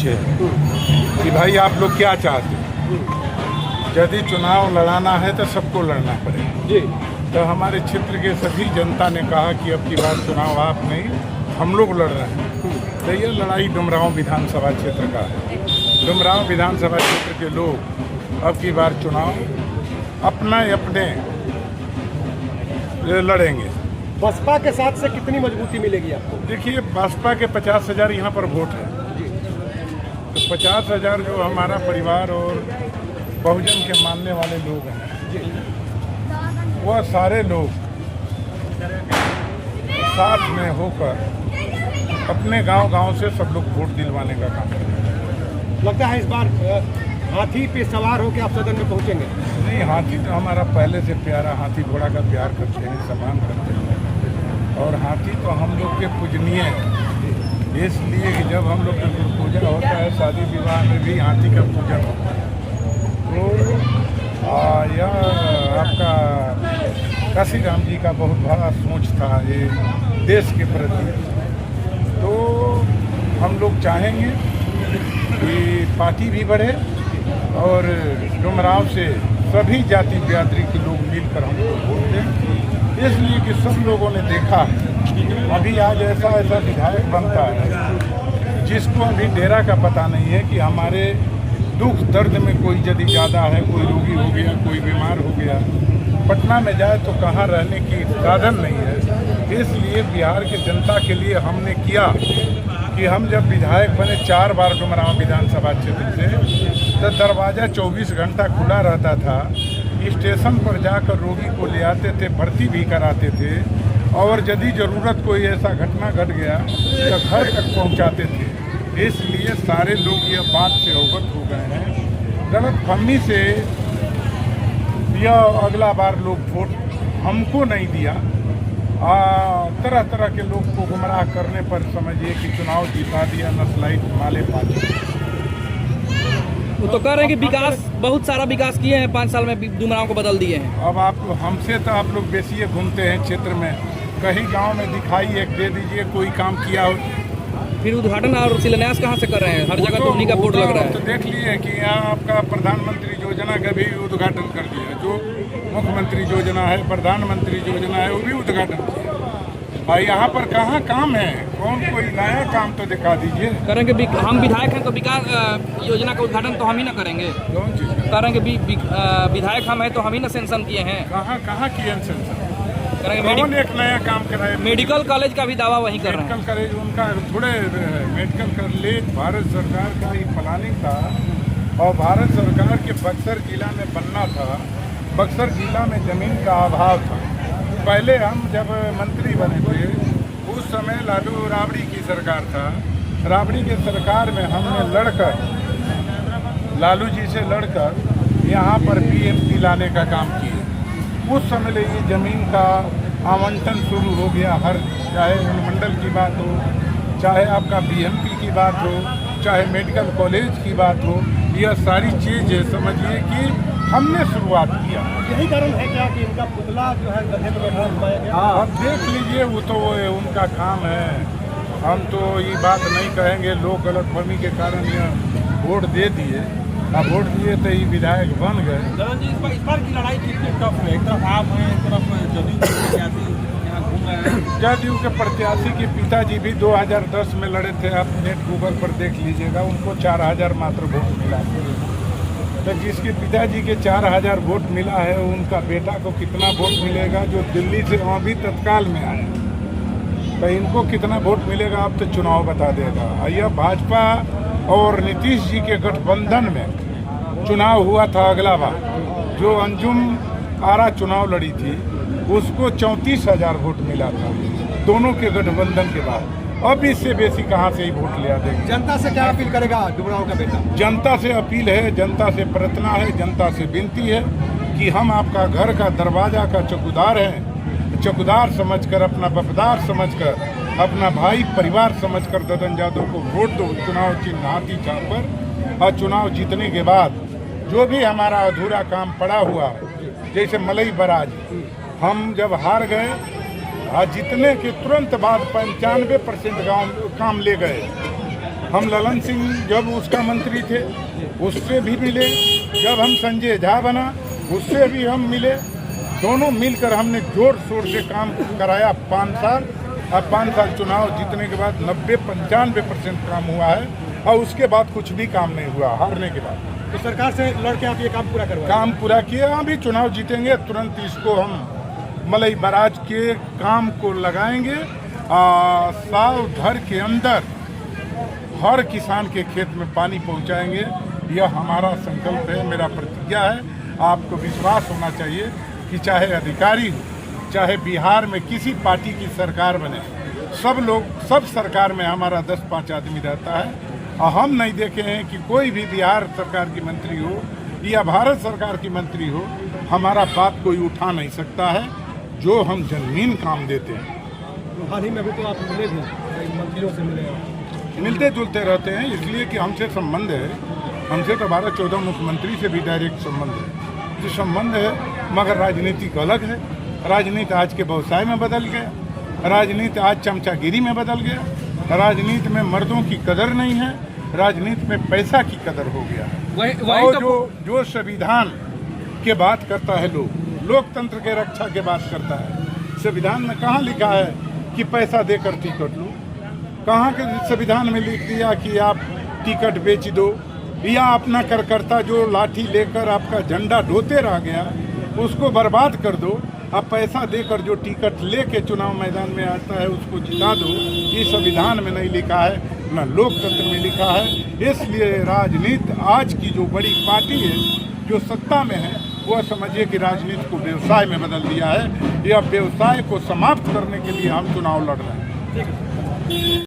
पूछे कि भाई आप लोग क्या चाहते हैं। यदि चुनाव लड़ाना है तो सबको लड़ना पड़ेगा जी। तो हमारे क्षेत्र के सभी जनता ने कहा कि अब की बार चुनाव आप नहीं हम लोग लड़ रहे हैं। तो ये लड़ाई डुमरांव विधानसभा क्षेत्र का है। डुमरांव विधानसभा क्षेत्र के लोग अब की बार चुनाव अपने लड़ेंगे। बसपा के साथ से कितनी मजबूती मिलेगी आपको? देखिए, बसपा के 50,000 यहाँ पर वोट है, तो 50,000 जो हमारा परिवार और बहुजन के मानने वाले लोग हैं, वह सारे लोग साथ में होकर अपने गांव से सब लोग वोट दिलवाने का काम करेंगे। लगता है इस बार हाथी पे सवार होकर आप सदन में पहुंचेंगे? नहीं, हाथी तो हमारा पहले से प्यारा, हाथी घोड़ा का प्यार करते हैं, सम्मान करते हैं, और हाथी तो हम लोग के पूजनीय है। इसलिए कि जब हम लोग का गुरु पूजा होता है, शादी विवाह में भी हाथी का पूजन होता है। तो यह आपका काशी राम जी का बहुत बड़ा सोच था ये देश के प्रति। तो हम लोग चाहेंगे कि पार्टी भी बढ़े और डुमरांव से सभी जाति बिरादरी के लोग मिलकर हमको वोट दें, इसलिए कि सब लोगों ने देखा है अभी आज ऐसा विधायक बनता है जिसको अभी डेरा का पता नहीं है कि हमारे दुख दर्द में कोई यदि ज़्यादा है, कोई रोगी हो गया, कोई बीमार हो गया, पटना में जाए तो कहाँ रहने की साधन नहीं है। इसलिए बिहार की जनता के लिए हमने किया कि हम जब विधायक बने 4 बार डुमरांव विधानसभा क्षेत्र से, तो दरवाज़ा 24 घंटा खुला रहता था। स्टेशन पर जाकर रोगी को ले आते थे, भर्ती भी कराते थे, और यदि ज़रूरत कोई ऐसा घटना घट गया तो घर तक पहुंचाते थे। इसलिए सारे लोग ये बात से अवगत हो गए हैं। गलतफहमी से यह अगला बार लोग वोट हमको नहीं दिया, तरह तरह के लोग को गुमराह करने पर समझिए कि चुनाव जिता दिया नस्लाइट माले पार्टी। वो तो कह रहे हैं कि विकास, बहुत सारा विकास किए हैं 5 साल में, डुमरांव को बदल दिए हैं। अब आप हमसे तो आप लोग बेसी घूमते हैं क्षेत्र में, कहीं गांव में दिखाई एक दे दीजिए कोई काम किया हो। फिर उद्घाटन और शिलान्यास कहाँ से कर रहे हैं? हर जगह तो उन्हीं का बोर्ड लग रहा है। तो देख लिए कि यहाँ आपका प्रधानमंत्री योजना का भी उद्घाटन कर दिया, जो मुख्यमंत्री योजना है, प्रधानमंत्री योजना है, वो भी उद्घाटन किया। और यहाँ पर कहाँ काम है? कौन कोई नया काम तो दिखा दीजिए। करेंगे, हम विधायक हैं तो विकास योजना का उद्घाटन तो हम ही ना करेंगे। कौन चीज़ करेंगे? विधायक हम हैं तो हम ही ना सेंशन किए हैं। कहाँ किए सेंशन? करेंगे। कौन एक नया काम कराए? मेडिकल कॉलेज का भी दावा वही कर रहे हैं। मेडिकल कॉलेज उनका थोड़े मेडिकल कॉलेज भारत सरकार का ही प्लानिंग था, और भारत सरकार के बक्सर जिला में बनना था। बक्सर जिला में ज़मीन का अभाव था। पहले हम जब मंत्री बने थे उस समय लालू राबड़ी की सरकार था। राबड़ी के सरकार में हमने लड़कर, लालू जी से लड़कर यहाँ पर बीएमपी लाने का काम किया। उस समय ले ये ज़मीन का आवंटन शुरू हो गया। हर चाहे अनुमंडल की बात हो, चाहे आपका बीएमपी की बात हो, चाहे मेडिकल कॉलेज की बात हो, यह सारी चीज़ समझिए कि हमने शुरुआत किया। यही कारण है क्या कि इनका पुतला जो है गधे पर बैठा बनाया गया? हाँ, अब देख लीजिए, वो तो उनका काम है। हम तो ये बात नहीं कहेंगे। लोग गलतफहमी के कारण यह वोट दे दिए, अब वोट दिए तो ये विधायक बन गए। इस बार की लड़ाई कितनी टफ है? एक तरफ आप हैं, एक तरफ जदयू के प्रत्याशी यहाँ घूम रहे हैं। जदयू के प्रत्याशी के पिताजी भी 2010 में लड़े थे। आप नेट गूगल पर देख लीजिएगा, उनको 4000 मात्र वोट मिला। तो जिसके पिताजी के 4000 वोट मिला है, उनका बेटा को कितना वोट मिलेगा जो दिल्ली से अभी तत्काल में आया, तो इनको कितना वोट मिलेगा अब तो चुनाव बता देगा। यह भाजपा और नीतीश जी के गठबंधन में चुनाव हुआ था अगला बार, जो अंजुम आरा चुनाव लड़ी थी उसको 34,000 वोट मिला था दोनों के गठबंधन के बाद। अब इससे बेसी कहाँ से ही वोट लिया देंगे? जनता से क्या अपील करेगा डुमरांव का बेटा? जनता से अपील है, जनता से प्रार्थना है, जनता से विनती है कि हम आपका घर का दरवाजा का चौकीदार हैं। चौकीदार समझकर, अपना वफादार समझकर, अपना भाई परिवार समझकर ददन यादव को वोट दो। चुनाव चिन्ह हाथी पर, और चुनाव जीतने के बाद जो भी हमारा अधूरा काम पड़ा हुआ है, जैसे मलई बराज, हम जब हार गए, जीतने के तुरंत बाद 95% काम ले गए। हम ललन सिंह जब उसका मंत्री थे उससे भी मिले, जब हम संजय झा बना उससे भी हम मिले। दोनों मिलकर हमने जोर शोर से काम कराया 5 साल। अब 5 साल चुनाव जीतने के बाद 90-95% काम हुआ है और उसके बाद कुछ भी काम नहीं हुआ हारने के बाद। तो सरकार से लड़ के आप ये काम पूरा करवाए? काम पूरा किया, अभी चुनाव जीतेंगे तुरंत इसको हम मलई बराज के काम को लगाएंगे। साल भर के अंदर हर किसान के खेत में पानी पहुंचाएंगे। यह हमारा संकल्प है, मेरा प्रतिज्ञा है। आपको विश्वास होना चाहिए कि चाहे अधिकारी हो, चाहे बिहार में किसी पार्टी की सरकार बने, सब सरकार में हमारा 10-5 आदमी रहता है। और हम नहीं देखे हैं कि कोई भी बिहार सरकार की मंत्री हो या भारत सरकार की मंत्री हो, हमारा बात कोई उठा नहीं सकता है, जो हम जमीन काम देते हैं। हाल ही में अभी तो आप मिले थे, कई मंत्रियों से मिले हैं। मिलते जुलते रहते हैं इसलिए कि हमसे संबंध है। हमसे तो 12-14 मुख्यमंत्री से भी डायरेक्ट संबंध है, जो संबंध है। मगर राजनीति अलग है। राजनीति आज के व्यवसाय में बदल गया, राजनीति आज चमचागिरी में बदल गया, राजनीति में मर्दों की कदर नहीं है, राजनीति में पैसा की कदर हो गया है। और जो संविधान के बात करता है, लोकतंत्र के रक्षा के बात करता है, संविधान में कहाँ लिखा है कि पैसा देकर टिकट लो? कहाँ के संविधान में लिख दिया कि आप टिकट बेच दो? या अपना कार्यकर्ता जो लाठी लेकर आपका झंडा ढोते रह गया उसको बर्बाद कर दो। अब पैसा देकर जो टिकट लेके चुनाव मैदान में आता है उसको जिता दो। ये संविधान में नहीं लिखा है, न लोकतंत्र में लिखा है। इसलिए राजनीति आज की जो बड़ी पार्टी है जो सत्ता में है, वह समझिए कि राजनीति को व्यवसाय में बदल दिया है। यह व्यवसाय को समाप्त करने के लिए हम चुनाव लड़ रहे हैं।